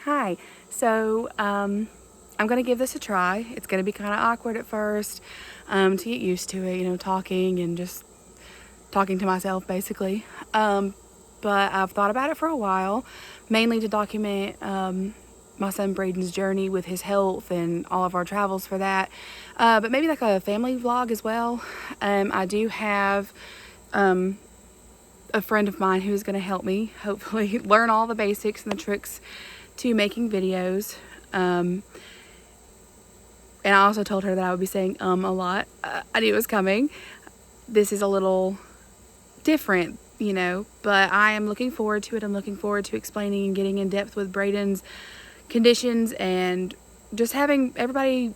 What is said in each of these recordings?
Hi. I'm going to give this a try. It's going to be kind of awkward at first to get used to it, talking and just talking to myself basically. But I've thought about it for a while, mainly to document my son Braden's journey with his health and all of our travels for that. But maybe like a family vlog as well. I do have a friend of mine who's going to help me hopefully learn all the basics and the tricks to making videos. And I also told her that I would be saying a lot. I knew it was coming. This is a little different, but I am looking forward to it. I'm looking forward to explaining and getting in depth with Braden's conditions and just having everybody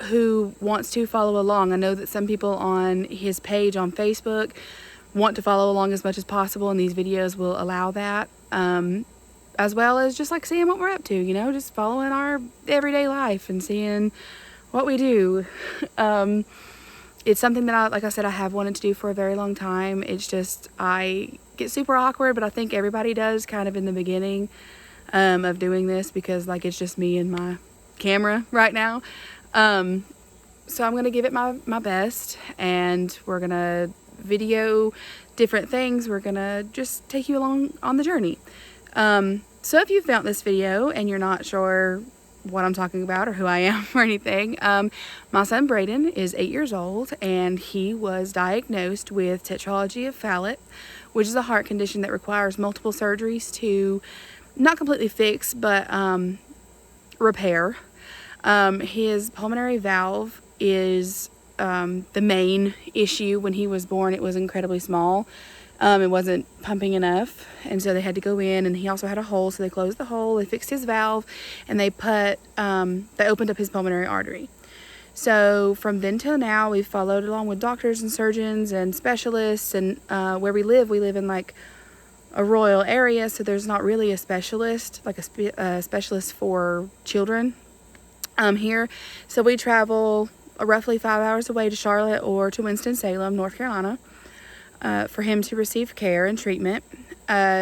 who wants to follow along. I know that some people on his page on Facebook want to follow along as much as possible, and these videos will allow that. As well as just like seeing what we're up to, just following our everyday life and seeing what we do. It's something that like I said, I have wanted to do for a very long time. It's just, I get super awkward, but I think everybody does kind of in the beginning of doing this, because like it's just me and my camera right now. So I'm going to give it my best, and we're going to video different things. We're going to just take you along on the journey. So if you found this video and you're not sure what I'm talking about or who I am or anything, my son Braden is 8 years old, and he was diagnosed with tetralogy of Fallot, which is a heart condition that requires multiple surgeries to not completely fix, but repair. His pulmonary valve is the main issue. When he was born, it was incredibly small. It wasn't pumping enough, and so they had to go in, and he also had a hole, so they closed the hole, they fixed his valve, and they opened up his pulmonary artery. So from then till now, we've followed along with doctors and surgeons and specialists, and where we live in like a rural area, so there's not really a specialist, like a specialist for children here. So we travel roughly 5 hours away to Charlotte or to Winston-Salem, North Carolina, for him to receive care and treatment.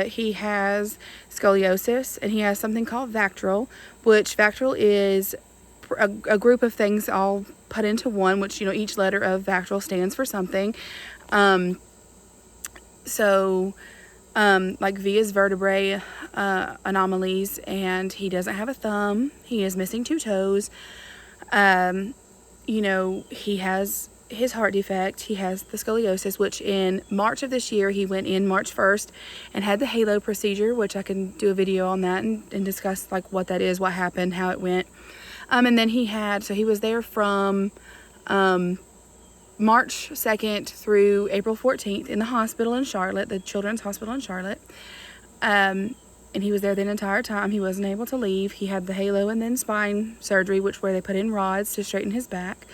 He has scoliosis, and he has something called Vactral, which Vactral is a group of things all put into one, which, each letter of Vactral stands for something. Like V is vertebrae anomalies, and he doesn't have a thumb. He is missing 2 toes. He has his heart defect. He has the scoliosis, which in March of this year, he went in March 1st and had the halo procedure, which I can do a video on that and discuss like what that is, what happened, how it went. And then he was there from March 2nd through April 14th in the hospital in Charlotte, the Children's Hospital in Charlotte. And he was there the entire time. He wasn't able to leave. He had the halo and then spine surgery, where they put in rods to straighten his back.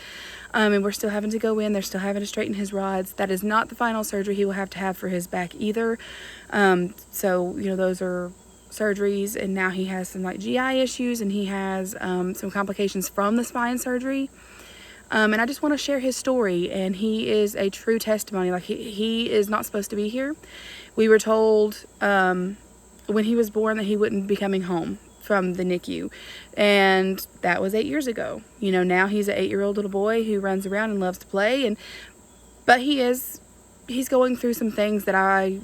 And we're still having to go in. They're still having to straighten his rods. That is not the final surgery he will have to have for his back either. Those are surgeries, and now he has some like GI issues, and he has some complications from the spine surgery. And I just want to share his story, and he is a true testimony. Like he is not supposed to be here. We were told when he was born that he wouldn't be coming home from the NICU, and that was 8 years ago. Now he's an 8-year-old little boy who runs around and loves to play, but he's going through some things that I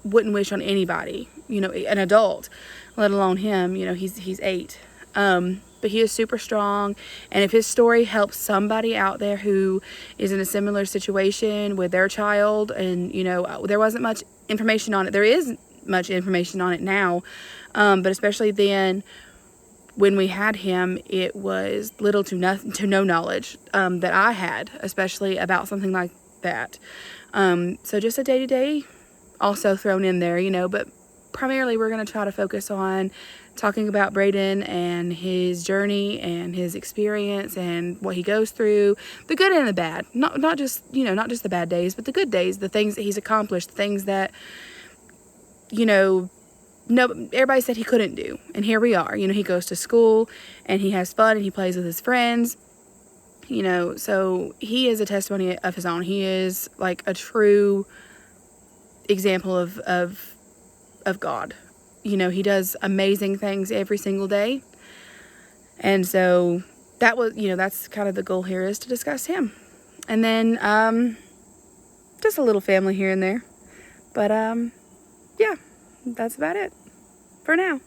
wouldn't wish on anybody, an adult, let alone him. He's 8. But he is super strong, and if his story helps somebody out there who is in a similar situation with their child, and there wasn't much information on it. There is much information on it now, but especially then when we had him, it was little to no knowledge that I had, especially about something like that. So just a day-to-day also thrown in there, but primarily we're going to try to focus on talking about Braden and his journey and his experience and what he goes through, the good and the bad. Not just the bad days, but the good days, the things that he's accomplished, the things that no, everybody said he couldn't do, and here we are. He goes to school, and he has fun, and he plays with his friends. So he is a testimony of his own. He is like a true example of God. you know, he does amazing things every single day. And so that was, you know, that's kind of the goal here, is to discuss him. And then just a little family here and there. But yeah, that's about it for now.